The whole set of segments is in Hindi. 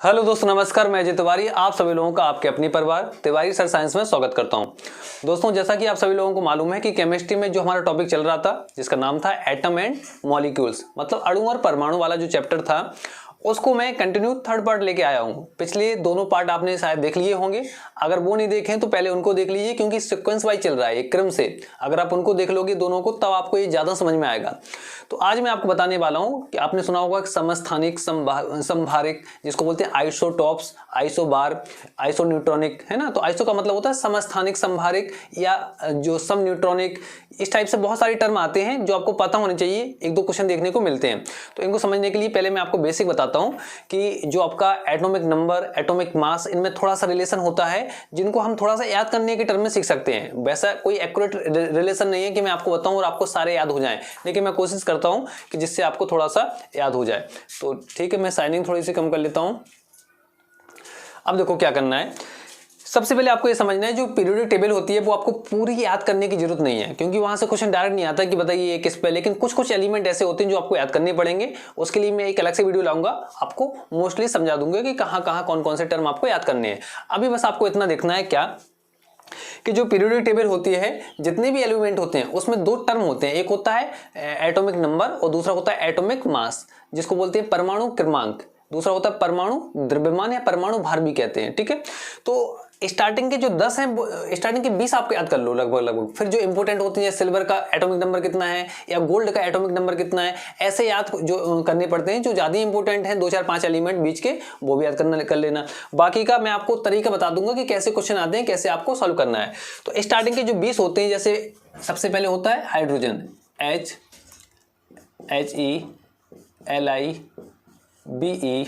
हेलो दोस्तों, नमस्कार। मैं अजय तिवारी आप सभी लोगों का आपके अपनी परिवार तिवारी सर साइंस में स्वागत करता हूं। दोस्तों, जैसा कि आप सभी लोगों को मालूम है कि केमिस्ट्री में जो हमारा टॉपिक चल रहा था जिसका नाम था एटम एंड मॉलिक्यूल्स, मतलब अणु और परमाणु वाला जो चैप्टर था, उसको मैं कंटिन्यू थर्ड पार्ट लेके आया हूं। पिछले दोनों पार्ट आपने शायद देख लिए होंगे। अगर वो नहीं देखे तो पहले उनको देख लीजिए, क्योंकि सीक्वेंस वाइज चल रहा है, एक क्रम से। अगर आप उनको देख लोगे दोनों को, तब आपको ये ज्यादा समझ में आएगा। तो आज मैं आपको बताने वाला हूं कि आपने सुना होगा समस्थानिक, समभारिक, जिसको बोलते हैं आइसोटॉप्स, आइसोबार, आइसोन्यूट्रॉनिक, है ना। तो आइसो का मतलब होता है समस्थानिक, समभारिक या जो सम न्यूट्रॉनिक। इस टाइप से बहुत सारे टर्म आते हैं जो आपको पता होने चाहिए, एक दो क्वेश्चन देखने को मिलते हैं। तो इनको समझने के लिए पहले मैं आपको बेसिक बताता हूं कि जो आपका एटॉमिक नंबर, एटॉमिक मास, इनमें थोड़ा सा रिलेशन होता है, जिनको हम थोड़ा सा याद करने के टर्म में सीख सकते हैं। वैसा कोई एक्यूरेट रिलेशन नहीं है कि मैं आपको बताऊं और आपको सारे याद हो जाएं, लेकिन मैं कोशिश करता हूं कि जिससे आपको थोड़ा सा याद हो जाए। तो ठीक है, मैं साइनिंग थोड़ी सी कम कर लेता हूं। अब देखो क्या करना है। सबसे पहले आपको ये समझना है, जो पीरियोडिक टेबल होती है वो आपको पूरी याद करने की जरूरत नहीं है, क्योंकि वहां से क्वेश्चन डायरेक्ट नहीं आता कि बताइए ये किस पे। लेकिन कुछ कुछ एलिमेंट ऐसे होते हैं जो आपको याद करने पड़ेंगे। उसके लिए मैं एक अलग से वीडियो लाऊंगा, आपको मोस्टली समझा दूंगा कि कहां कहां कौन कौन से टर्म आपको याद करने हैं। अभी बस आपको इतना देखना है क्या, कि जो पीरियोडिक टेबल होती है, जितने भी एलिमेंट होते हैं उसमें दो टर्म होते हैं। एक होता है एटॉमिक नंबर और दूसरा होता है एटॉमिक मास, जिसको बोलते हैं परमाणु क्रमांक। दूसरा होता है परमाणु द्रव्यमान या परमाणु भार भी कहते हैं। ठीक है, तो स्टार्टिंग के जो 10 हैं, स्टार्टिंग के 20 आपको याद कर लो लगभग। फिर जो इंपॉर्टेंट होती है, सिल्वर का एटॉमिक नंबर कितना है या गोल्ड का एटॉमिक नंबर कितना है, ऐसे याद जो करने पड़ते हैं। जो ज्यादा इंपॉर्टेंट है, 2 4 5 एलिमेंट बीच के, वो भी याद कर लेना। बाकी का मैं आपको तरीका बता दूंगा कि कैसे क्वेश्चन आते हैं, कैसे आपको सॉल्व करना है। तो स्टार्टिंग के जो 20 होते हैं, जैसे सबसे पहले होता है hydrogen, HELI, BE,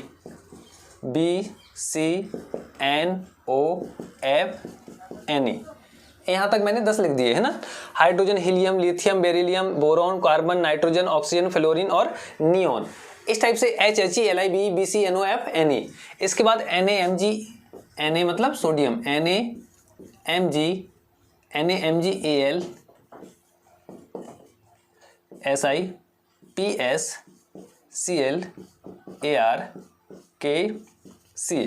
BCNO, FNE। यहां तक मैंने 10 लिख दिए है ना। Hydrogen, helium, lithium, beryllium, boron, carbon, nitrogen, oxygen, fluorine और नियोन। इस टाइप से HELI, BE, BCNO, FNE। इसके बाद NaMg, Na मतलब sodium, NaMgAl, SiPs, Cl, Ar, KCa।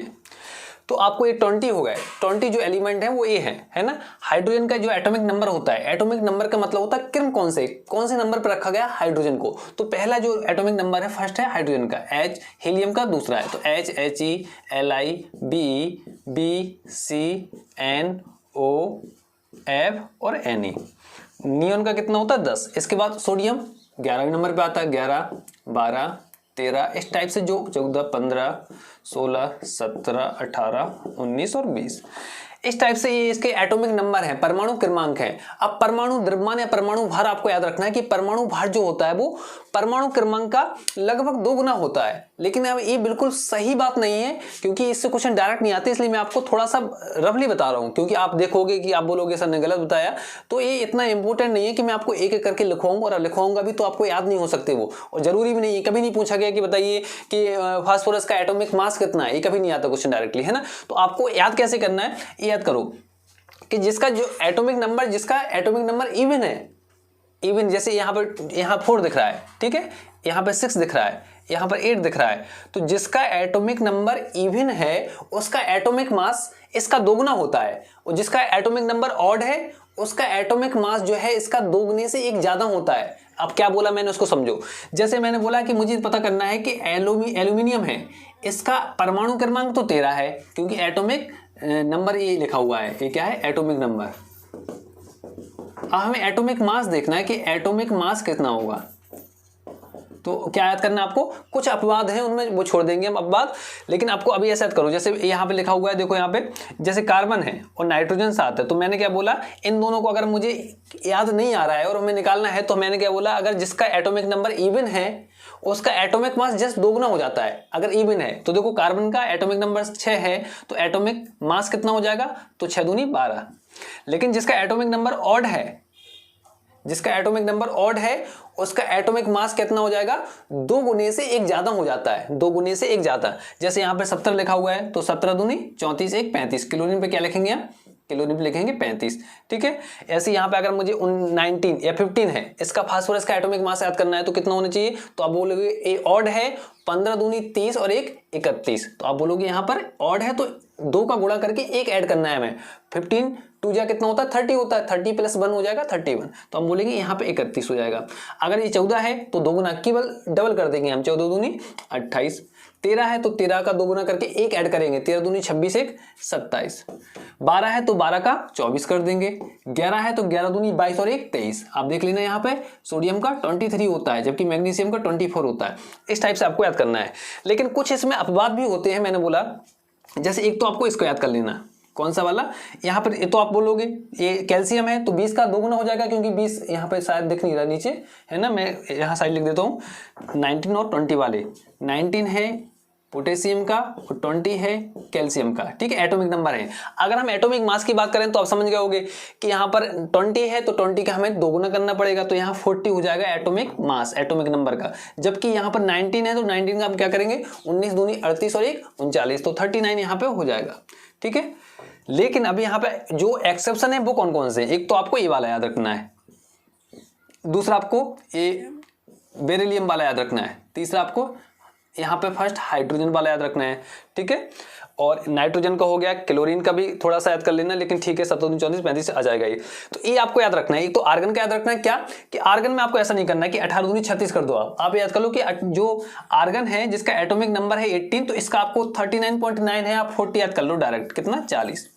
तो आपको ये 20 हो गए। 20 जो एलिमेंट है वो ये है ना। हाइड्रोजन का जो एटॉमिक नंबर होता है, एटॉमिक नंबर का मतलब होता है क्रम कौन से नंबर पर रखा गया हाइड्रोजन को। तो पहला जो एटॉमिक नंबर है फर्स्ट है हाइड्रोजन का, H। हीलियम का दूसरा है, तो HELI, BE, BCNO, F और Ne। नियोन का कितना होता है 10। इसके बाद सोडियम 11वें नंबर पे आता है, 11, 12, 13। इस टाइप से जो 14, 15, 16, 17, 18, 19 और 20, इस टाइप से ये इसके एटॉमिक नंबर है, परमाणु क्रमांक है। अब परमाणु द्रव्यमान या परमाणु भार आपको याद रखना है कि परमाणु भार जो होता है वो परमाणु क्रमांक का लगभग 2 गुना होता है। लेकिन अब ये बिल्कुल सही बात नहीं है, क्योंकि इससे क्वेश्चन डायरेक्ट नहीं आते, इसलिए मैं आपको थोड़ा सा रफली बता रहा हूं। क्योंकि आप देखोगे कि आप बोलोगे सर ने गलत बताया, तो ये इतना इंपॉर्टेंट नहीं है कि मैं आपको एक एक करके लिखवाऊंगा, और लिखवाऊंगा भी तो आपको याद नहीं हो सकते वो। और जरूरी भी नहीं है, कभी नहीं पूछा गया कि बताइए कि फास्फोरस का एटॉमिक मास कितना है, ये कभी नहीं आता क्वेश्चन डायरेक्टली, है ना। तो आपको याद कैसे करना है, ये याद करो कि जिसका एटॉमिक नंबर इवन है, इवन जैसे यहाँ 4 दिख रहा है, ठीक है, यहाँ पे 6 दिख रहा है, यहाँ पर 8 दिख रहा है। तो जिसका एटॉमिक नंबर इवन है उसका एटॉमिक मास इसका 2 गुना होता है, और जिसका एटॉमिक नंबर ऑड है उसका एटॉमिक मास जो है इसका 2 गुने से 1 ज्यादा होता है। अब क्या बोला मैंने उसको समझो। जैसे मैंने बोला कि मुझे पता करना है कि एल्यूमिनियम है, इसका परमाणु क्रमांक तो 13 है, क्योंकि एटॉमिक नंबर ये लिखा हुआ है, ये क्या है एटॉमिक नंबर। अब हमें एटॉमिक मास देखना है कि एटॉमिक मास कितना होगा। तो क्या याद करना है आपको, कुछ अपवाद हैं उनमें वो छोड़ देंगे हम अपवाद, लेकिन आपको अभी ऐसा याद करो। जैसे यहाँ पे लिखा हुआ है, देखो यहाँ पे जैसे कार्बन है और नाइट्रोजन साथ है, तो मैंने क्या बोला, इन दोनों को अगर मुझे याद नहीं आ रहा है और हमें निकालना है, तो मैंने क्या बोला, अगर जिसका एटॉमिक नंबर इवन है उसका एटॉमिक मास जस्ट 2 गुना हो जाता है अगर इवन है। तो देखो कार्बन का एटॉमिक नंबर 6 है, तो एटॉमिक मास कितना हो जाएगा, तो 6 दूनी 12। लेकिन जिसका एटॉमिक नंबर ऑड है, उसका एटॉमिक मास कितना हो जाएगा, 2 गुने से 1 ज्यादा हो जाता है, 2 गुने से 1 ज्यादा। जैसे यहाँ पे 70 लिखा हुआ है, तो 17 दूनी 34, 1 35। क्लोरीन पे क्या लिखेंगे, क्लोरीन पे लिखेंगे 35। ठीक है, ऐसे यहाँ पे अगर मुझे 19 या 15 है, इसका फास्फोरस का एटॉमिक मास याद करना है तो कितना होना चाहिए, तो आप बोलोगे ए ऑड है 15 दूनी 30 और 1 31, तो आप बोलोगे यहाँ पर ऑड है तो 2 का गुणा करके 1 ऐड करना है हमें। 15 2 जा कितना होता है 30 होता है, 30 + 1 हो जाएगा 31, तो हम बोलेंगे यहाँ पे 31 हो जाएगा। अगर ये 14 है तो 2 गुना केवल डबल कर देंगे हम, 14 दूनी 28। 13 है तो 13 का 2 गुना करके 1 ऐड करेंगे, 13 दूनी 26 1 27। 12 है तो 12 का 24 कर देंगे। 11 है तो 11 दूनी 22 और 1 23। आप देख लेना यहाँ पे सोडियम का 23 होता है जबकि मैग्नीशियम का 24 होता है। इस टाइप से आपको याद करना है, लेकिन कुछ इसमें अपवाद भी होते हैं। मैंने बोला जैसे एक तो आपको इसको याद कर लेना, कौन सा वाला, यहाँ पर तो आप बोलोगे ये कैल्शियम है तो 20 का 2 गुना हो जाएगा, क्योंकि 20 यहाँ पे शायद दिख नहीं रहा नीचे, है ना, मैं यहाँ साइड लिख देता हूँ। 19 और 20 वाले, 19 है पोटेशियम का और 20 है कैल्शियम का। ठीक है, एटॉमिक नंबर है। अगर हम एटॉमिक मास की बात करें तो आप समझ गए होंगे कि यहाँ पर 20 है तो 20 का हमें 2 गुना करना पड़ेगा, तो यहाँ 40 हो जाएगा एटॉमिक मास एटॉमिक नंबर का। जबकि यहाँ पर 19 है तो 19 का हम क्या करेंगे 19 दूनी 38 और 1 39, तो 39 यहाँ पे हो जाएगा। ठीक है, लेकिन अभी यहाँ पे जो एक्सेप्शन है वो कौन कौन से, एक तो आपको ये वाला याद रखना है, दूसरा आपको ये बेरिलियम वाला याद रखना है, तीसरा आपको यहाँ पे फर्स्ट हाइड्रोजन वाला याद रखना है। ठीक है, और नाइट्रोजन का हो गया, क्लोरीन का भी थोड़ा सा याद कर लेना, लेकिन ठीक है 27 34 35 आ जाएगा ये। तो ये आपको याद रखना है। एक तो आर्गन का याद रखना है, क्या कि आर्गन में आपको ऐसा नहीं करना है कि 18 दूनी 36 कर दो। आप याद कर लो कि जो आर्गन है जिसका एटॉमिक नंबर है 18, तो इसका आपको 39.9 है, आप 40 याद कर लो डायरेक्ट, कितना 40।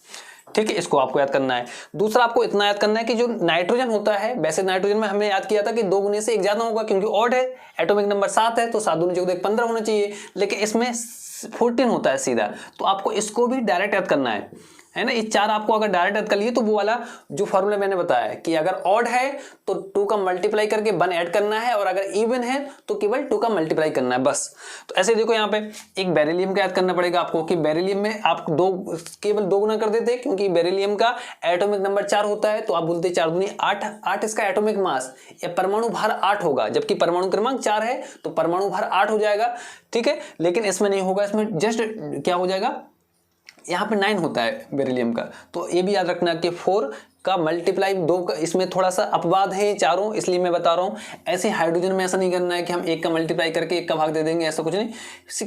ठीक है, इसको आपको याद करना है। दूसरा आपको इतना याद करना है कि जो नाइट्रोजन होता है, वैसे नाइट्रोजन में हमने याद किया था कि 2 गुने से 1 ज्यादा होगा, क्योंकि ऑड है, एटॉमिक नंबर 7 है तो 7 दूनी 14 15 होना चाहिए, लेकिन इसमें 14 होता है सीधा, तो आपको इसको भी डायरेक्ट याद करना है ना। ये 4 आपको अगर डायरेक्ट याद कर लिए तो वो वाला जो फॉर्मूला मैंने बताया कि अगर ऑड है तो 2 का मल्टीप्लाई करके 1 ऐड करना है, और अगर इवन है तो केवल 2 का मल्टीप्लाई करना है बस। तो ऐसे देखो यहाँ पे एक बेरिलियम का याद करना पड़ेगा आपको कि बेरिलियम में आप केवल 2 गुना कर देते, क्योंकि बेरिलियम का एटॉमिक नंबर 4 होता है, तो आप बोलते 4 दूनी 8 इसका एटॉमिक मास या परमाणु भार 8 होगा, जबकि परमाणु क्रमांक 4 है तो परमाणु भार 8 हो जाएगा। ठीक है, लेकिन इसमें नहीं होगा, इसमें जस्ट क्या हो जाएगा, यहाँ पे 9 होता है बेरिलियम का। तो ये भी याद रखना कि 4 का मल्टीप्लाई 2 का, इसमें थोड़ा सा अपवाद है चारों, इसलिए मैं बता रहा हूँ। ऐसे हाइड्रोजन में ऐसा नहीं करना है कि हम 1 का मल्टीप्लाई करके 1 का भाग दे देंगे, ऐसा कुछ नहीं,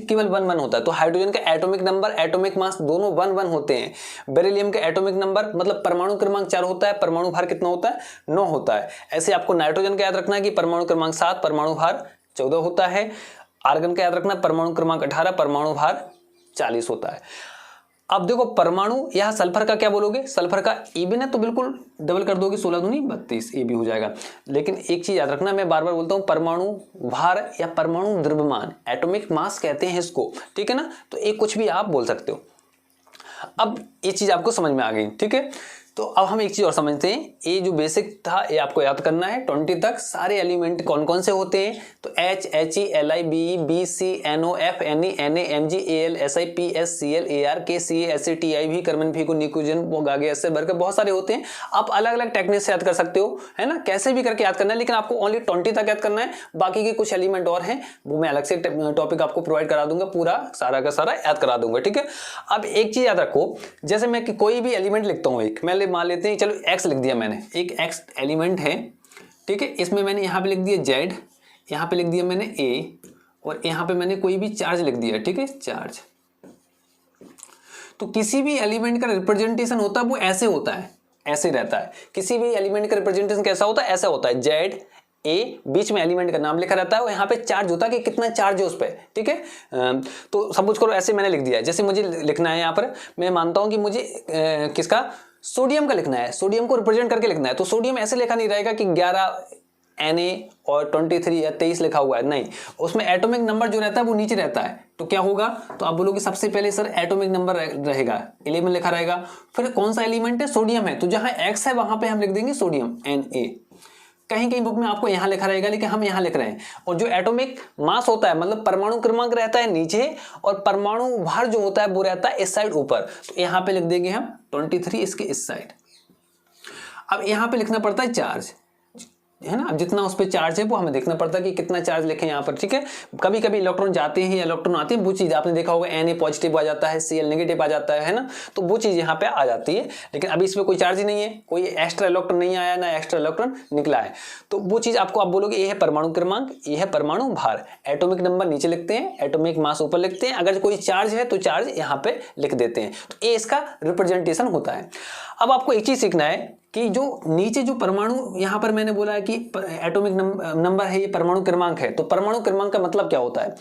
केवल 1 1 होता है। तो हाइड्रोजन का एटॉमिक नंबर एटॉमिक मास दोनों 1 1 होते हैं। बेरिलियम का एटॉमिक नंबर मतलब परमाणु क्रमांक 4 होता है, परमाणु भार कितना होता है 9 होता है। ऐसे आपको नाइट्रोजन का याद रखना है कि परमाणु क्रमांक 7 परमाणु भार 14 होता है। आर्गन का याद रखना परमाणु क्रमांक 18 परमाणु भार 40 होता है। अब देखो परमाणु, यहाँ सल्फर का क्या बोलोगे, सल्फर का इवन है तो बिल्कुल डबल कर दोगे, 16 दूनी 32, ये भी हो जाएगा। लेकिन एक चीज याद रखना, मैं बार बार बोलता हूँ परमाणु भार या परमाणु द्रव्यमान एटॉमिक मास कहते हैं इसको। ठीक है ना, तो एक कुछ भी आप बोल सकते हो। अब ये चीज आपको समझ में आ गई। ठीक है, तो अब हम एक चीज और समझते हैं, ये जो बेसिक था ये आपको याद करना है 20 तक। सारे एलिमेंट कौन कौन से होते हैं, तो H He Li Be B C NO F Ne Na Mg Al Si P S Cl Ar K Ca Ac Ti भी कार्बन फीको निकोजन वो गागे ऐसे भरकर बहुत सारे होते हैं। आप अलग अलग टेक्निक से याद कर सकते हो, है ना, कैसे भी करके याद करना है, लेकिन आपको ओनली 20 तक याद करना है। बाकी के कुछ एलिमेंट और हैं वो मैं अलग से टॉपिक आपको प्रोवाइड करा दूंगा, पूरा सारा का सारा याद करा दूंगा। ठीक है, अब एक चीज याद रखो, जैसे मैं कोई भी एलिमेंट लिखता हूँ, एक मैं मान लेते हैं, चलो X लिख दिया मैंने, एक X एलिमेंट है। ठीक है, इसमें मैंने यहाँ पे लिख दिया Z, यहाँ पे लिख दिया मैंने A, और यहाँ पे मैंने कोई भी चार्ज लिख दिया। ठीक है, चार्ज। तो किसी भी एलिमेंट का रिप्रेजेंटेशन होता है वो ऐसे होता है, ऐसे रहता है। किसी भी एलिमेंट का रिप्रेजेंटेशन कैसा होता है, ऐसा होता है, Z A, बीच में एलिमेंट का नाम लिखा रहता है और यहाँ पे चार्ज होता है कि कितना चार्ज है उस पर। ठीक है, तो सपोज करो ऐसे मैंने लिख दिया, जैसे मुझे लिखना है यहाँ पर, मैं मानता हूँ कि मुझे किसका, सोडियम का लिखना है, सोडियम को रिप्रेजेंट करके लिखना है। तो सोडियम ऐसे लिखा नहीं रहेगा कि 11 Na और 23 या 23 लिखा हुआ है, नहीं, उसमें एटॉमिक नंबर जो रहता है वो नीचे रहता है। तो क्या होगा, तो आप बोलोगे सबसे पहले सर एटॉमिक नंबर रहेगा 11 लिखा रहेगा, फिर कौन सा एलिमेंट है, सोडियम है, तो जहां X है वहां पे हम लिख देंगे सोडियम Na। कहीं कहीं बुक में आपको यहाँ लिखा रहेगा, लेकिन हम यहाँ लिख रहे हैं। और जो एटॉमिक मास होता है मतलब परमाणु क्रमांक रहता है नीचे, और परमाणु भार जो होता है वो रहता है इस साइड ऊपर। तो यहाँ पे लिख देंगे हम 23 इसके इस साइड। अब यहाँ पे लिखना पड़ता है चार्ज, है ना। अब जितना उस पर चार्ज है वो हमें देखना पड़ता है कि कितना चार्ज लिखें यहाँ पर, ठीक है। कभी कभी इलेक्ट्रॉन जाते हैं, इलेक्ट्रॉन आते हैं, वो चीज़ आपने देखा होगा Na पॉजिटिव आ जाता है, Cl नेगेटिव आ जाता है ना, तो वो चीज़ यहाँ पे आ जाती है। लेकिन अभी इसमें कोई चार्ज ही नहीं है, कोई एक्स्ट्रा इलेक्ट्रॉन नहीं आया, ना एक्स्ट्रा इलेक्ट्रॉन निकला है, तो वो चीज़ आपको आप बोलोगे ये है परमाणु क्रमांक, ये है परमाणु भार। एटॉमिक नंबर नीचे लिखते हैं, एटॉमिक मास ऊपर लिखते हैं, अगर कोई चार्ज है तो चार्ज यहाँ पे लिख देते हैं, तो ये इसका रिप्रेजेंटेशन होता है। अब आपको एक चीज़ सीखना है कि जो नीचे जो परमाणु यहाँ पर मैंने बोला है कि एटॉमिक नंबर है, ये परमाणु क्रमांक है, तो परमाणु क्रमांक का मतलब क्या होता है?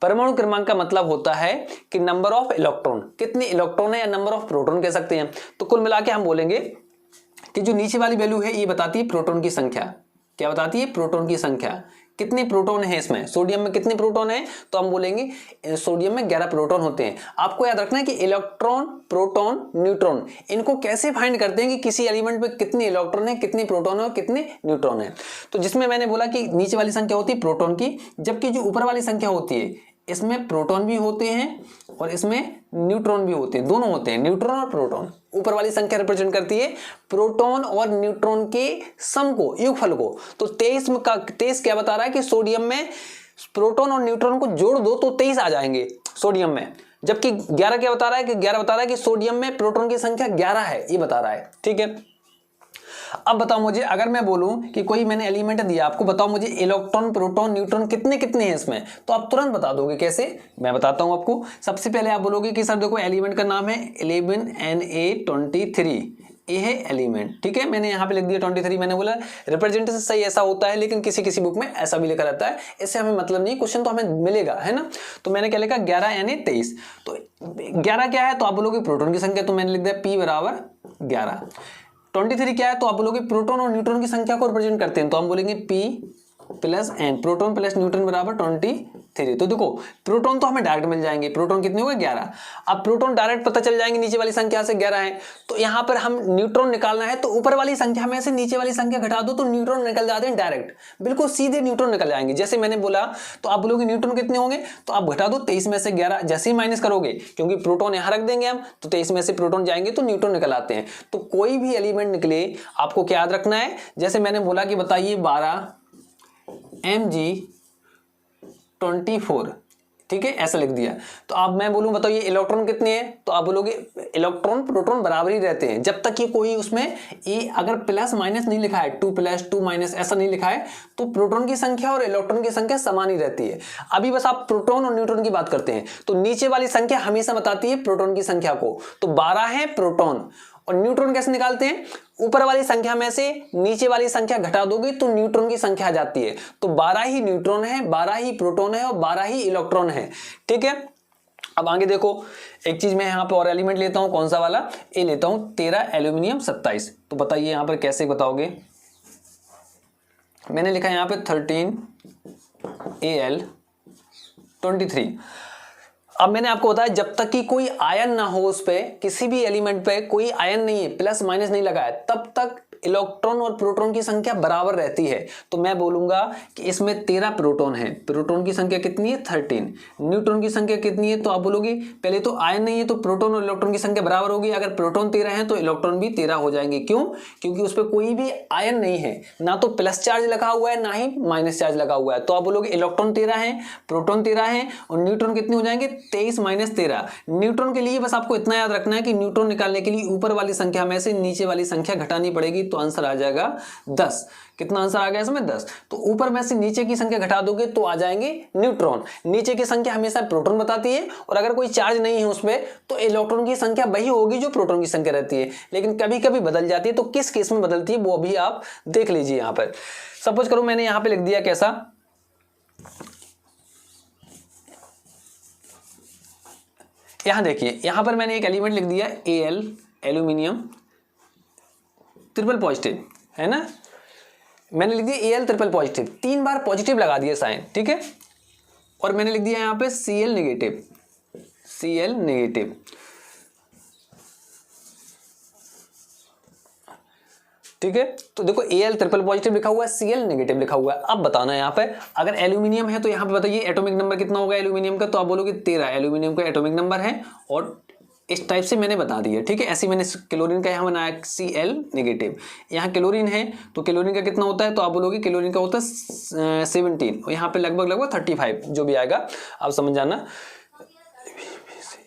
परमाणु क्रमांक का मतलब होता है कि नंबर ऑफ इलेक्ट्रॉन, कितने इलेक्ट्रॉन है, या नंबर ऑफ प्रोटॉन कह सकते हैं। तो कुल मिला के हम बोलेंगे कि जो नीचे वाली वैल्यू है ये बताती है प्रोटॉन की संख्या। क्या बताती है? प्रोटॉन की संख्या। कितने प्रोटॉन है इसमें? सोडियम में कितने प्रोटॉन है? तो हम बोलेंगे सोडियम में 11 प्रोटॉन होते हैं। आपको याद रखना है कि इलेक्ट्रॉन, प्रोटॉन, न्यूट्रॉन, इनको कैसे फाइंड करते हैं कि किसी एलिमेंट में कितने इलेक्ट्रॉन है, कितने प्रोटॉन है और कितने न्यूट्रॉन है। तो जिसमें मैंने बोला कि नीचे वाली संख्या होती है प्रोटॉन की, जबकि जो ऊपर वाली संख्या होती है इसमें प्रोटॉन भी होते हैं और इसमें न्यूट्रॉन भी होते हैं, दोनों होते हैं, न्यूट्रॉन और प्रोटॉन। ऊपर वाली संख्या रिप्रेजेंट करती है प्रोटॉन और न्यूट्रॉन के सम को, योगफल को। तो 23 क्या बता रहा है कि सोडियम में प्रोटॉन और न्यूट्रॉन को जोड़ दो तो 23 आ जाएंगे सोडियम में, जबकि 11 क्या बता रहा है कि 11 बता रहा है कि सोडियम में प्रोटॉन की संख्या 11 है, ये बता रहा है, ठीक है। अब बताओ मुझे, अगर मैं बोलूं कि कोई मैंने एलिमेंट दिया आपको, बताओ मुझे इलेक्ट्रॉन, प्रोटॉन, न्यूट्रॉन कितने कितने हैं इसमें, तो आप तुरंत बता दोगे। कैसे? मैं बताता हूं आपको। सबसे पहले आप बोलोगे कि सर देखो एलिमेंट का नाम है 11Na23, ये है एलिमेंट, ठीक है। मैंने यहाँ पे लिख दिया 23, मैंने बोला रिप्रेजेंटेशन सही ऐसा होता है, लेकिन किसी किसी बुक में ऐसा भी लिखा रहता है, इससे हमें मतलब नहीं, क्वेश्चन तो हमें मिलेगा, है ना। तो मैंने क्या लिखा? 11Na23। तो 11 क्या है? तो आप बोलोगे प्रोटॉन की संख्या, तो मैंने लिख दिया P बराबर 11। 23 क्या है? तो आप बोलोगे प्रोटॉन और न्यूट्रॉन की संख्या को रिप्रेजेंट करते हैं, तो हम बोलेंगे P plus N, proton plus neutron बराबर 23। तो देखो प्रोटॉन तो हमें डायरेक्ट मिल जाएंगे, प्रोटॉन कितने हो गए? 11। अब प्रोटॉन डायरेक्ट पता चल जाएंगे नीचे वाली संख्या से 11 है, तो यहाँ पर हम न्यूट्रॉन निकालना है, तो ऊपर वाली संख्या में से नीचे वाली संख्या घटा दो तो न्यूट्रॉन निकल जाते हैं डायरेक्ट, बिल्कुल सीधे न्यूट्रॉन निकल जाएंगे। जैसे मैंने बोला, तो आप बोलोगे न्यूट्रॉन कितने होंगे, तो आप घटा दो 23 में से 11, जैसे ही माइनस करोगे, क्योंकि प्रोटॉन यहाँ रख देंगे हम, तो 23 में से प्रोटॉन जाएंगे तो न्यूट्रॉन निकल आते हैं। तो कोई भी एलिमेंट निकले आपको क्या याद रखना है? जैसे मैंने बोला कि बताइए 12 Mg24, ठीक है, ऐसा लिख दिया। तो अब मैं बोलूं बताओ ये इलेक्ट्रॉन कितने हैं, तो आप बोलोगे इलेक्ट्रॉन प्रोटॉन बराबर ही रहते हैं, जब तक ये कोई उसमें ये अगर प्लस माइनस नहीं लिखा है, 2 प्लस 2 माइनस ऐसा नहीं लिखा है, तो प्रोटॉन की संख्या और इलेक्ट्रॉन की संख्या समान ही रहती है। अभी बस आप प्रोटॉन और न्यूट्रॉन की बात करते हैं, तो नीचे वाली संख्या हमेशा बताती है प्रोटॉन की संख्या को, तो 12 है प्रोटॉन। और न्यूट्रॉन कैसे निकालते हैं? ऊपर वाली संख्या में से नीचे वाली संख्या घटा दोगे तो न्यूट्रॉन की संख्या आ जाती है, तो 12 ही न्यूट्रॉन है, 12 ही प्रोटॉन है और 12 ही इलेक्ट्रॉन है, ठीक है। अब आगे देखो, एक चीज मैं यहाँ पे और एलिमेंट लेता हूं, कौन सा वाला? ये लेता हूं 13 एल्यूमिनियम 27। तो बताइए यहाँ पर कैसे बताओगे? मैंने लिखा यहाँ पे 13Al23। अब मैंने आपको बताया जब तक कि कोई आयन ना हो, उस पे किसी भी एलिमेंट पे कोई आयन नहीं है, प्लस माइनस नहीं लगा है, तब तक इलेक्ट्रॉन और प्रोटॉन की संख्या बराबर रहती है। तो मैं बोलूंगा कि इसमें 13 प्रोटॉन है, प्रोटॉन की संख्या कितनी है? 13। न्यूट्रॉन की संख्या कितनी है? तो आप बोलोगे पहले तो आयन नहीं है तो प्रोटॉन और इलेक्ट्रॉन की संख्या बराबर होगी, अगर प्रोटॉन 13 है तो इलेक्ट्रॉन भी 13 हो जाएंगे। क्यों? क्योंकि उस पर कोई भी आयन नहीं है, ना तो प्लस चार्ज लगा हुआ है ना ही माइनस चार्ज लगा हुआ है। तो आप बोलोगे इलेक्ट्रॉन 13 है, प्रोटॉन 13 है और न्यूट्रॉन कितने हो जाएंगे? 23 माइनस 13। न्यूट्रॉन के लिए बस आपको इतना याद रखना है कि न्यूट्रॉन निकालने के लिए ऊपर वाली संख्या में से नीचे वाली संख्या घटानी पड़ेगी, तो आंसर आ जाएगा 10। कितना आंसर आ गया इसमें? 10। तो ऊपर में से नीचे की संख्या घटा दोगे तो आ जाएंगे न्यूट्रॉन। नीचे की संख्या हमेशा प्रोटॉन बताती है, और अगर कोई चार्ज नहीं है उसमें तो इलेक्ट्रॉन की संख्या वही होगी जो प्रोटॉन की संख्या रहती है, लेकिन कभी कभी बदल जाती है। तो किस केस में बदलती है वो भी आप देख लीजिए। यहां पर सपोज करो मैंने यहां पे लिख दिया कैसा, यहां देखिए, यहां पर मैंने एक एलिमेंट लिख दिया Al, एल्यूमिनियम ट्रिपल पॉजिटिव, है ना। मैंने लिख दिया Al ट्रिपल पॉजिटिव, 3 बार पॉजिटिव लगा दिया साइन, ठीक है। और मैंने लिख दिया यहां पे Cl नेगेटिव, Cl नेगेटिव, ठीक है। तो देखो Al ट्रिपल पॉजिटिव लिखा हुआ है, Cl नेगेटिव लिखा हुआ है। अब बताना है यहाँ पे, अगर एल्यूमिनियम है तो यहाँ पे बताइए एटॉमिक नंबर कितना होगा एल्यूमिनियम का, तो आप बोलोगे 13 एल्यूमिनियम का एटॉमिक नंबर है, और इस टाइप से मैंने बता दिया, ठीक है। ऐसे मैंने क्लोरीन का यहाँ बनाया Cl नेगेटिव, यहाँ क्लोरीन है तो क्लोरीन का कितना होता है, तो आप बोलोगे क्लोरीन का होता है 17 और यहाँ पे लगभग 35 जो भी आएगा आप समझ जाना।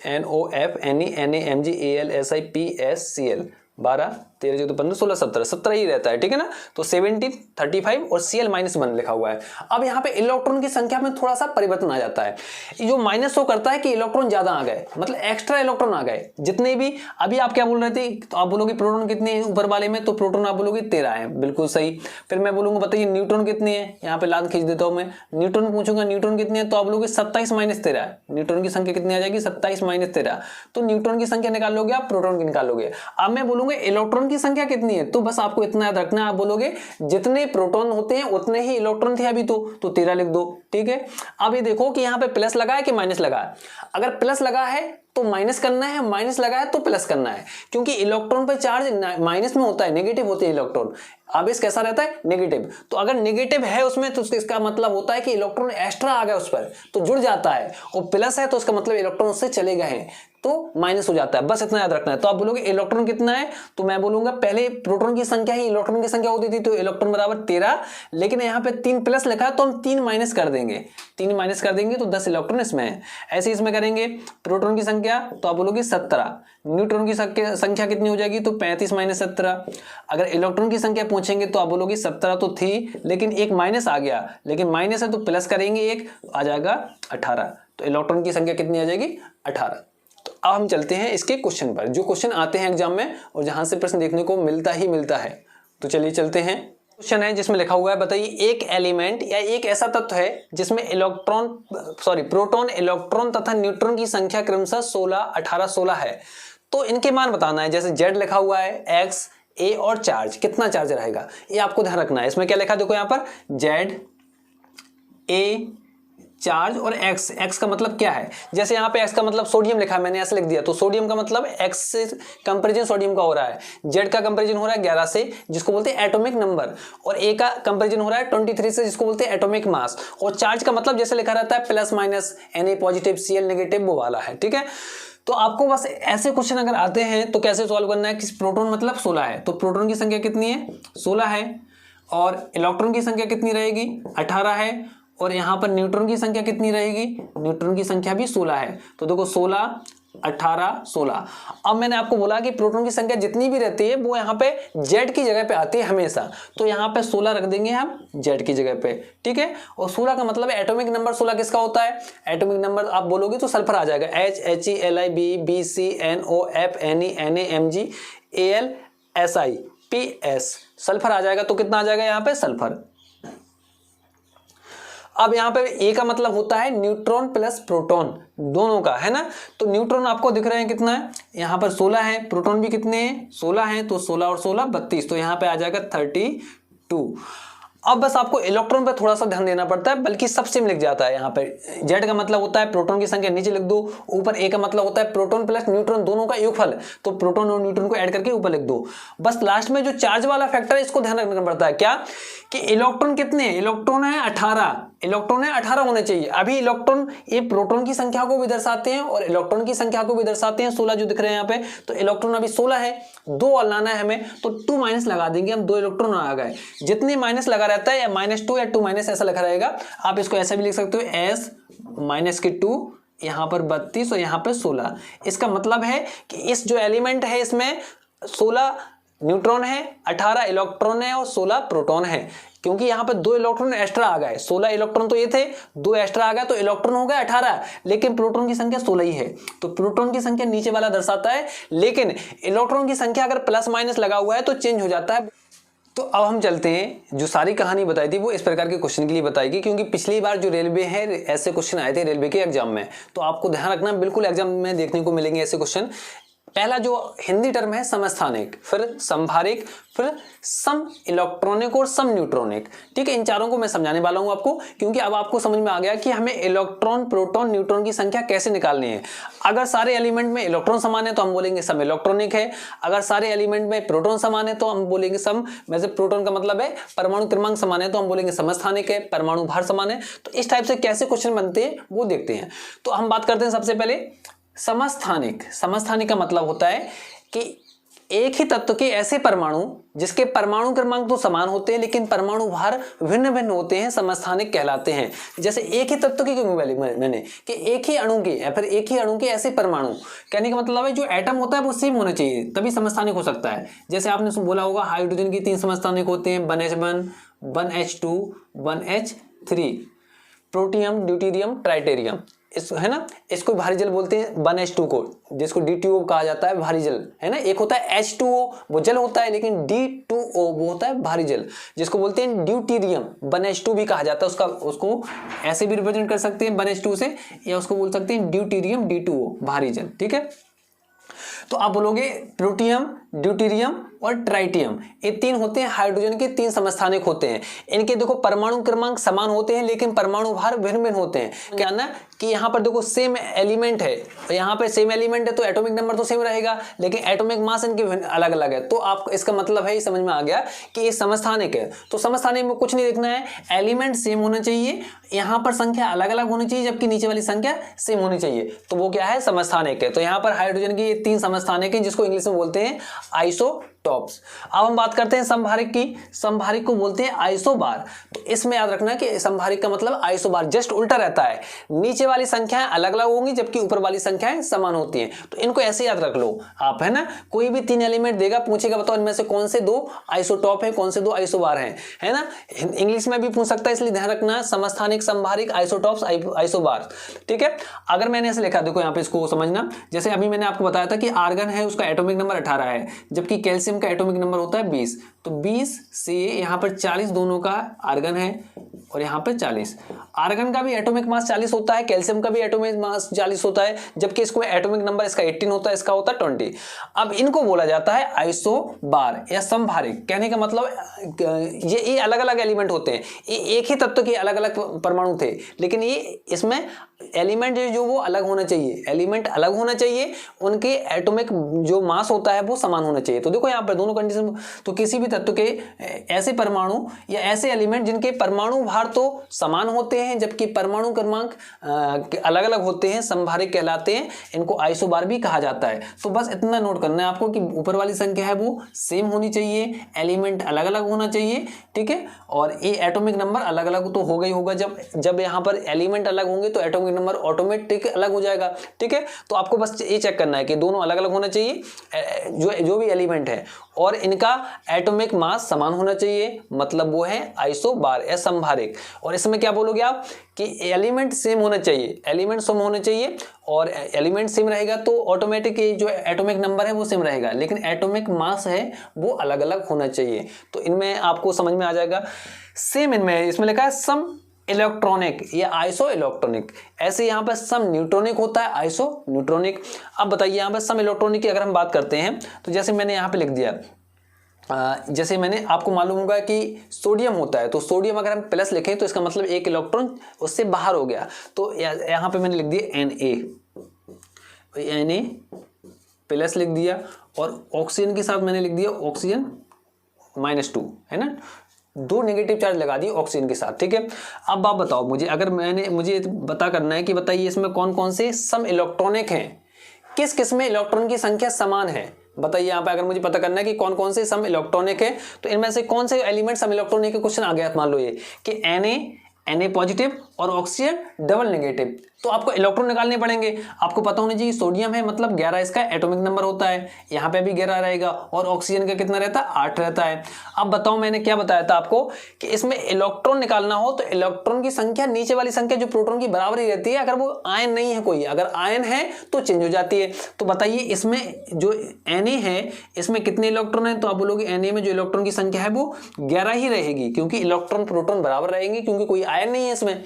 NOF Ne Na Mg Al Si PS Cl 12 13 14 15 16 17 17 ही रहता है, ठीक है ना। तो 17 35 और Cl-1 लिखा हुआ है। अब यहाँ पे इलेक्ट्रॉन की संख्या में थोड़ा सा परिवर्तन आ जाता है। जो माइनस शो करता है कि इलेक्ट्रॉन ज्यादा आ गए, मतलब एक्स्ट्रा इलेक्ट्रॉन आ गए जितने भी। अभी आप क्या बोल रहे थे, तो आप बोलोगे प्रोटॉन कितने हैं ऊपर वाले में, तो प्रोटॉन आप बोलोगे 13 है, बिल्कुल सही। फिर मैं बोलूंगा बताइए न्यूट्रॉन कितने हैं, यहाँ पे लाइन खींच देता हूँ मैं, न्यूट्रॉन पूछूंगा न्यूट्रॉन कितने हैं, तो आप बोलोगे 27 - 13। न्यूट्रॉन की संख्या कितनी आ जाएगी, 27 - 13। तो न्यूट्रॉन की संख्या निकाल लोगे आप, प्रोटॉन की निकाल लोगे। अब मैं बोलूंगा इलेक्ट्रॉन की संख्या कितनी है, तो बस आपको इतना याद रखना, आप बोलोगे जितने प्रोटॉन होते हैं उतने ही इलेक्ट्रॉन थे अभी, तो 13 लिख दो, ठीक है। अब ये देखो कि यहाँ पे प्लस लगा है कि माइनस लगा है। अगर प्लस लगा है तो माइनस करना है, माइनस लगा है तो प्लस करना है, क्योंकि इलेक्ट्रॉन पर चार्ज माइनस में होता है, नेगेटिव होते हैं इलेक्ट्रॉन। अब इस कैसा रहता है, नेगेटिव। तो अगर नेगेटिव है उसमें तो इसका मतलब होता है कि इलेक्ट्रॉन एक्स्ट्रा आ गया उस पर, तो जुड़ जाता है। और प्लस है तो इसका मतलब इलेक्ट्रॉन उससे चले गए हैं, तो माइनस हो जाता है। बस इतना याद रखना है। तो आप बोलोगे इलेक्ट्रॉन कितना है, तो मैं बोलूंगा पहले प्रोटॉन की संख्या ही इलेक्ट्रॉन की संख्या होती थी, तो इलेक्ट्रॉन बराबर 13, लेकिन यहाँ पे 3 प्लस लिखा है तो हम 3 माइनस कर देंगे, 3 माइनस कर देंगे तो 10 इलेक्ट्रॉन इसमें है। ऐसे इसमें करेंगे प्रोटॉन की संख्या, तो आप बोलोगे 17। न्यूट्रॉन की संख्या कितनी हो जाएगी, तो 35 - 17। अगर इलेक्ट्रॉन की संख्या पूछेंगे तो आप बोलोगे 17 तो थी, लेकिन एक माइनस आ गया, लेकिन माइनस है तो प्लस करेंगे, एक आ जाएगा 18। तो इलेक्ट्रॉन की संख्या कितनी आ जाएगी, 18। तो अब हम चलते हैं इसके क्वेश्चन पर, जो क्वेश्चन आते हैं एग्जाम में और जहां से प्रश्न देखने को मिलता ही मिलता है। तो चलिए चलते हैं। क्वेश्चन है जिसमें लिखा हुआ है, बताइए एक एलिमेंट या एक ऐसा तत्व है जिसमें प्रोटॉन, इलेक्ट्रॉन तथा न्यूट्रॉन की संख्या क्रमशः 16 18 16 है। तो इनके मान बताना है। जैसे Z लिखा हुआ है, X A और चार्ज, कितना चार्ज रहेगा ये आपको ध्यान रखना है। इसमें क्या लिखा देखो यहाँ पर, Z A चार्ज और x का मतलब क्या है। जैसे यहाँ पे x का मतलब सोडियम लिखा है, मैंने ऐसे लिख दिया, तो सोडियम का मतलब x से कंपैरिजन सोडियम का हो रहा है। z का कंपैरिजन हो रहा है 11 से, जिसको बोलते हैं एटॉमिक नंबर, और a का कंपैरिजन हो रहा है 23 से, जिसको बोलते हैं एटॉमिक मास। और चार्ज का मतलब जैसे लिखा रहता है plus minus, Na positive Cl negative, वो वाला है, ठीक है। तो आपको बस ऐसे क्वेश्चन अगर आते हैं तो कैसे सॉल्व करना है कि प्रोटॉन मतलब 16 है, तो प्रोटॉन की संख्या कितनी है, 16 है, और इलेक्ट्रॉन की संख्या कितनी रहेगी, 18 है, और यहाँ पर न्यूट्रॉन की संख्या कितनी रहेगी, न्यूट्रॉन की संख्या भी 16 है। तो देखो 16 18 16। अब मैंने आपको बोला कि प्रोटॉन की संख्या जितनी भी रहती है वो यहाँ पे Z की जगह पे आती है हमेशा, तो यहाँ पे 16 रख देंगे हम Z की जगह पे, ठीक है। और 16 का मतलब एटॉमिक नंबर 16 किसका होता है, एटॉमिक नंबर आप बोलोगे तो सल्फर आ जाएगा, H He Li Bc NO F Ne Na Mg Al Si PS, sulphur आ जाएगा। तो कितना आ जाएगा यहाँ पे, सल्फर। अब यहाँ पे ए का मतलब होता है न्यूट्रॉन प्लस प्रोटॉन दोनों का, है ना। तो न्यूट्रॉन आपको दिख रहे हैं कितना है, यहाँ पर 16 है, प्रोटॉन भी कितने हैं 16 हैं, तो 16 और 16 32, तो यहाँ पे आ जाएगा 32। अब बस आपको इलेक्ट्रॉन पे थोड़ा सा ध्यान देना पड़ता है, बल्कि सब सेम लिख जाता है। यहाँ पे Z का मतलब होता है प्रोटॉन की संख्या, नीचे लिख दो। ऊपर A का मतलब होता है प्रोटॉन प्लस न्यूट्रॉन दोनों का योगफल, तो प्रोटॉन और न्यूट्रॉन को ऐड करके ऊपर लिख दो। बस लास्ट में जो चार्ज वाला फैक्टर है इसको ध्यान रखना पड़ता है, क्या कि इलेक्ट्रॉन कितने हैं, इलेक्ट्रॉन है 18, इलेक्ट्रॉन है 18 होने चाहिए। अभी इलेक्ट्रॉन ये प्रोटॉन की संख्या को भी दर्शाते हैं और इलेक्ट्रॉन की संख्या को भी दर्शाते हैं, 16 जो दिख रहे हैं यहाँ पे। तो इलेक्ट्रॉन अभी 16 है, 2 और लाना है हमें, तो 2 माइनस लगा देंगे हम, 2 इलेक्ट्रॉन आ गए। जितने माइनस लगा रहता है, या -2 या 2 माइनस ऐसा लिखा रहेगा, आप इसको ऐसा भी लिख सकते हो, S -2 यहाँ पर 32 और यहाँ पे 16। इसका मतलब है कि इस जो एलिमेंट है इसमें 16 न्यूट्रॉन है, 18 इलेक्ट्रॉन है और 16 प्रोटॉन है, क्योंकि यहाँ पे 2 इलेक्ट्रॉन एक्स्ट्रा आ गए। 16 इलेक्ट्रॉन तो ये थे, 2 एक्स्ट्रा आ गया तो इलेक्ट्रॉन हो गया 18, लेकिन प्रोटॉन की संख्या 16 ही है। तो प्रोटॉन की संख्या नीचे वाला दर्शाता है, लेकिन इलेक्ट्रॉन की संख्या अगर प्लस माइनस लगा हुआ है तो चेंज हो जाता है। तो अब हम चलते हैं, जो सारी कहानी बताई थी वो इस प्रकार के क्वेश्चन के लिए बताएगी, क्योंकि पिछली बार जो रेलवे है ऐसे क्वेश्चन आए थे रेलवे के एग्जाम में, तो आपको ध्यान रखना, बिल्कुल एग्जाम में देखने को मिलेंगे ऐसे क्वेश्चन। पहला जो हिंदी टर्म है समस्थानिक, फिर संभारिक, फिर सम इलेक्ट्रॉनिक और सम न्यूट्रॉनिक, ठीक है। इन चारों को मैं समझाने वाला हूं आपको, क्योंकि अब आपको समझ में आ गया कि हमें इलेक्ट्रॉन प्रोटॉन न्यूट्रॉन की संख्या कैसे निकालनी है। अगर सारे एलिमेंट में इलेक्ट्रॉन समान है तो हम बोलेंगे सम इलेक्ट्रॉनिक है, अगर सारे एलिमेंट में प्रोटॉन समान है तो हम बोलेंगे सम, वैसे प्रोटॉन का मतलब है परमाणु क्रमांक समान है तो हम बोलेंगे समस्थानिक है, परमाणु भार समान है। तो इस टाइप से कैसे क्वेश्चन बनते हैं वो देखते हैं। तो हम बात करते हैं सबसे पहले समस्थानिक, समस्थानिक का मतलब होता है कि एक ही तत्व के ऐसे परमाणु जिसके परमाणु क्रमांक तो समान होते हैं लेकिन परमाणु भार भिन्न भिन्न होते हैं, समस्थानिक कहलाते हैं। जैसे एक ही तत्व की क्यों मैंने कि एक ही अणु के या फिर एक ही अणु के ऐसे परमाणु, कहने का मतलब है जो एटम होता है वो सेम होना चाहिए तभी समस्थानिक हो सकता है। जैसे आपने बोला होगा हाइड्रोजन की 3 समस्थानिक होते हैं, 1s1, 1h2, 1h3, protium, deuterium, ट्राइटेरियम, इस है ना, इसको भारी जल बोलते हैं 1h2 को, जिसको D2O कहा जाता है, भारी जल है ना। एक होता है H2O वो जल होता है, लेकिन D2O वो होता है भारी जल, जिसको बोलते हैं ड्यूटेरियम, 1h2 भी कहा जाता है उसका, उसको ऐसे भी रिप्रेजेंट कर सकते हैं 1h2 से, या उसको बोल सकते हैं ड्यूटेरियम D2O भारी जल, ठीक है। तो आप बोलोगे प्रोटियम, ड्यूटेरियम और ट्राइटियम, ये 3 होते हैं हाइड्रोजन के 3 समस्थानिक होते हैं। इनके देखो परमाणु क्रमांक समान होते हैं लेकिन परमाणु भार भिन्न भिन्न होते हैं। क्या ना कि यहाँ पर देखो सेम एलिमेंट है, यहाँ पे सेम एलिमेंट है तो एटॉमिक नंबर तो सेम रहेगा, लेकिन एटॉमिक मास इनके अलग अलग है। तो आपको इसका मतलब है, ये समझ में आ गया कि ये समस्थानिक है। तो समस्थानिक में कुछ नहीं देखना है, एलिमेंट सेम होना चाहिए, यहाँ पर संख्या अलग अलग होनी चाहिए जबकि नीचे वाली संख्या सेम होनी चाहिए, तो वो क्या है, समस्थानिक है। तो यहाँ पर हाइड्रोजन की ये 3 समस्थानिक है जिसको इंग्लिश में बोलते हैं आइसोटॉप्स। अब हम बात करते हैं संभारिक की। संभारिक को बोलते हैं आइसोबार। तो इसमें याद रखना कि संभारिक का मतलब आइसोबार, जस्ट उल्टा रहता है, नीचे वाली संख्याएं अलग अलग होंगी जबकि ऊपर वाली संख्याएं समान होती हैं। तो इनको ऐसे याद रख लो आप, है ना। कोई भी 3 एलिमेंट देगा, पूछेगा बताओ इनमें से कौन से 2 आइसोटॉप है, कौन से 2 आइसोबार हैं, है ना। इंग्लिश में भी पूछ सकता है, इसलिए ध्यान रखना समस्थानिक, संभारिक, आइसोटॉप्स, आइसोबार, ठीक है। अगर मैंने ऐसे लिखा, देखो यहाँ पे इसको समझना, जैसे अभी मैंने आपको बताया था कि आर्गन है उसका एटॉमिक नंबर 18 है जबकि कैल्शियम का एटॉमिक नंबर होता है 20, तो 20 से यहाँ पर 40 दोनों का आर्गन है और यहाँ पे 40। आर्गन का भी एटॉमिक मास 40 होता है, कैल्शियम का भी एटॉमिक मास 40 होता है, जबकि इसको एटॉमिक नंबर इसका 18 होता है, इसका होता है 20। अब इनको बोला जाता है आइसोबार या संभारिक। कहने का मतलब ये अलग अलग एलिमेंट होते हैं, ये एक ही तत्व के अलग अलग परमाणु थे, लेकिन ये इसमें एलिमेंट जो वो अलग होना चाहिए, एलिमेंट अलग होना चाहिए, उनके एटॉमिक जो मास होता है वो समान होना चाहिए। तो देखो यहाँ पर दोनों कंडीशन, तो किसी भी तत्व के ऐसे परमाणु या ऐसे एलिमेंट जिनके परमाणु भार तो समान होते हैं जबकि परमाणु क्रमांक अलग अलग होते हैं, संभारिक कहलाते हैं, इनको आइसोबार भी कहा जाता है। तो बस इतना नोट करना है आपको कि ऊपर वाली संख्या है वो सेम होनी चाहिए, एलिमेंट अलग अलग होना चाहिए, ठीक है। और ये एटॉमिक नंबर अलग अलग तो होगा ही होगा, जब यहाँ पर एलिमेंट अलग होंगे तो एटॉमिक नंबर ऑटोमेटिक अलग हो जाएगा, ठीक है। तो आपको बस ये चेक करना है कि दोनों अलग अलग होना चाहिए, जो भी एलिमेंट है, और इनका एटॉमिक मास समान होना चाहिए, मतलब वो है आइसोबार या संभारिक। और इसमें क्या बोलोगे आप कि एलिमेंट सेम होना चाहिए, एलिमेंट सेम होने चाहिए, और एलिमेंट सेम रहेगा तो ऑटोमेटिक जो एटॉमिक नंबर है वो सेम रहेगा, लेकिन एटॉमिक मास है वो अलग अलग होना चाहिए। तो इनमें आपको समझ में आ जाएगा। सेम इनमें इसमें लिखा है सम इलेक्ट्रॉनिक या आइसो इलेक्ट्रॉनिक, ऐसे यहाँ पर सम न्यूट्रॉनिक होता है, आइसो न्यूट्रॉनिक। अब बताइए यहाँ पर सम इलेक्ट्रॉनिक की अगर हम बात करते हैं तो जैसे मैंने यहाँ पे लिख दिया, जैसे मैंने आपको मालूम होगा कि सोडियम होता है, तो सोडियम अगर हम प्लस लिखें तो इसका मतलब 1 इलेक्ट्रॉन उससे बाहर हो गया, तो यहाँ पे मैंने लिख दिया Na प्लस लिख दिया, और ऑक्सीजन के साथ मैंने लिख दिया ऑक्सीजन -2, है ना, 2 नेगेटिव चार्ज लगा दिए ऑक्सीजन के साथ, ठीक है। अब आप बताओ मुझे, अगर मुझे पता करना है कि बताइए इसमें कौन कौन से सम इलेक्ट्रॉनिक हैं, किस किस में इलेक्ट्रॉन की संख्या समान है, बताइए। यहाँ पे अगर मुझे पता करना है कि कौन कौन से सम इलेक्ट्रॉनिक है, तो इनमें से कौन से एलिमेंट सम इलेक्ट्रॉनिक के क्वेश्चन आ गया, मान लो ये कि Na पॉजिटिव और ऑक्सीजन डबल नेगेटिव, तो आपको इलेक्ट्रॉन निकालने पड़ेंगे। आपको पता होना चाहिए सोडियम है मतलब 11 इसका एटॉमिक नंबर होता है, यहाँ पे भी 11 रहेगा, और ऑक्सीजन का कितना रहता है, 8 रहता है। अब बताओ मैंने क्या बताया था आपको कि इसमें इलेक्ट्रॉन निकालना हो तो इलेक्ट्रॉन की संख्या नीचे वाली संख्या जो प्रोटॉन की बराबर ही रहती है, अगर वो आयन नहीं है कोई, अगर आयन है तो चेंज हो जाती है। तो बताइए इसमें जो Na है इसमें कितने इलेक्ट्रॉन है, तो आप बोलोगे Na में जो इलेक्ट्रॉन की संख्या है वो 11 ही रहेगी, क्योंकि इलेक्ट्रॉन प्रोटॉन बराबर रहेंगे, क्योंकि कोई आयन नहीं है इसमें।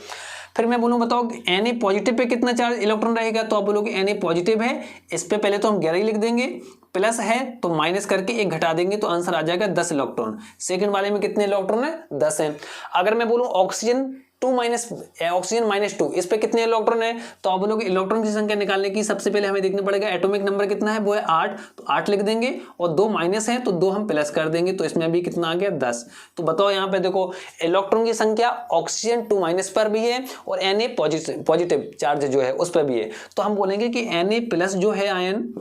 फिर मैं बोलूँ बताओ Na पॉजिटिव पे कितना चार्ज इलेक्ट्रॉन रहेगा, तो आप बोलोगे Na पॉजिटिव है, इस पे पहले तो हम 11 ही लिख देंगे, प्लस है तो माइनस करके 1 घटा देंगे तो आंसर आ जाएगा 10 इलेक्ट्रॉन। सेकंड वाले में कितने इलेक्ट्रॉन है, 10 है। अगर मैं बोलूँ ऑक्सीजन 2 माइनस ऑक्सीजन -2, इस पे कितने इलेक्ट्रॉन है? तो आप बोलोगे इलेक्ट्रॉन की संख्या निकालने की सबसे पहले हमें देखना पड़ेगा एटॉमिक नंबर कितना है, वो है 8, तो 8 लिख देंगे और 2 माइनस है तो 2 हम प्लस कर देंगे, तो इसमें अभी कितना आ गया 10। तो बताओ यहाँ पे देखो इलेक्ट्रॉन की संख्या ऑक्सीजन 2 माइनस पर भी है और Na पॉजिटिव चार्ज जो है उस पर भी है, तो हम बोलेंगे कि Na प्लस जो है आयन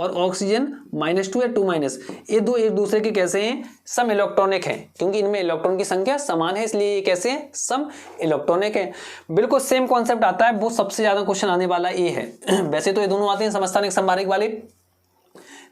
और ऑक्सीजन -2 या 2 माइनस, ये दो एक दूसरे के कैसे हैं, सम इलेक्ट्रॉनिक हैं, क्योंकि इनमें इलेक्ट्रॉन की संख्या समान है इसलिए ये कैसे हैं, सम इलेक्ट्रॉनिक है। बिल्कुल सेम कॉन्सेप्ट आता है, वो सबसे ज्यादा क्वेश्चन आने वाला ये है। वैसे तो ये दोनों आते हैं समस्थानिक संभारिक वाले,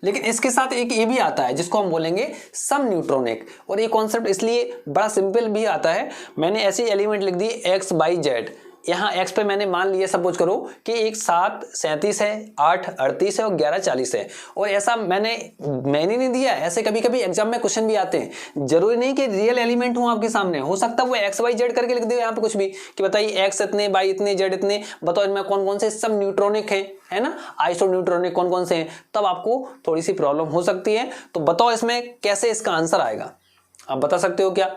लेकिन इसके साथ एक ये भी आता है जिसको हम बोलेंगे सम न्यूट्रॉनिक, और ये कॉन्सेप्ट इसलिए बड़ा सिंपल भी आता है। मैंने ऐसे एलिमेंट लिख दी x बाई जेड, यहाँ x पे मैंने मान लिया सपोज करो कि एक 7 37 है, 8 38 है और 11 40 है, और ऐसा मैंने नहीं दिया, ऐसे कभी कभी एग्जाम में क्वेश्चन भी आते हैं। जरूरी नहीं कि रियल एलिमेंट हो आपके सामने, हो सकता है वो x y z करके लिख दे यहाँ पे कुछ भी कि बताइए x इतने, y इतने, z इतने, बताओ इनमें कौन कौन से सब न्यूट्रॉनिक है ना, आइसो न्यूट्रॉनिक कौन कौन से हैं, तब आपको थोड़ी सी प्रॉब्लम हो सकती है। तो बताओ इसमें कैसे इसका आंसर आएगा, आप बता सकते हो क्या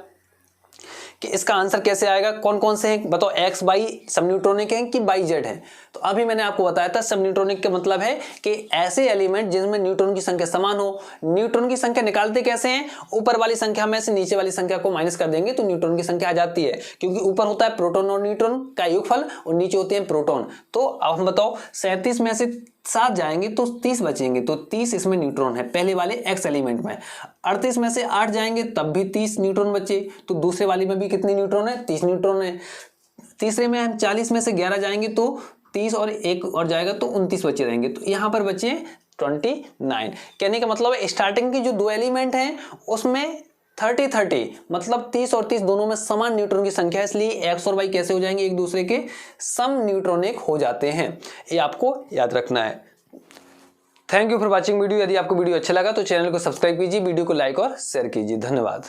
कि इसका आंसर कैसे आएगा, कौन कौन से हैं, बताओ x बाई सब न्यूट्रॉनिक हैं कि बाई जेड है? तो अभी मैंने आपको बताया था सब न्यूट्रॉनिक का मतलब है कि ऐसे एलिमेंट जिनमें न्यूट्रॉन की संख्या समान हो। न्यूट्रॉन की संख्या निकालते कैसे हैं, ऊपर वाली संख्या में से नीचे वाली संख्या को माइनस कर देंगे तो न्यूट्रॉन की संख्या आ जाती है, क्योंकि ऊपर होता है प्रोटॉन और न्यूट्रॉन का योगफल और नीचे होते हैं प्रोटॉन। तो अब हम बताओ 37 में से 7 जाएंगे तो 30 बचेंगे, तो 30 इसमें न्यूट्रॉन है पहले वाले एक्स एलिमेंट में। 38 में से 8 जाएंगे तब भी 30 न्यूट्रॉन बचे, तो दूसरे वाले में भी कितने न्यूट्रॉन है, 30 न्यूट्रॉन है। तीसरे में हम 40 में से 11 जाएंगे तो 30 और एक और जाएगा तो 29 बचे रहेंगे, तो यहाँ पर बचे 29। कहने का मतलब है स्टार्टिंग की जो 2 एलिमेंट हैं उसमें 30-30 मतलब 30 और 30 दोनों में समान न्यूट्रॉन की संख्या है, इसलिए x और y कैसे हो जाएंगे, एक दूसरे के सम न्यूट्रॉनिक हो जाते हैं। ये आपको याद रखना है। Thank you for watching video. यदि आपको वीडियो अच्छा लगा तो चैनल को सब्सक्राइब कीजिए, वीडियो को लाइक और शेयर कीजिए। धन्यवाद।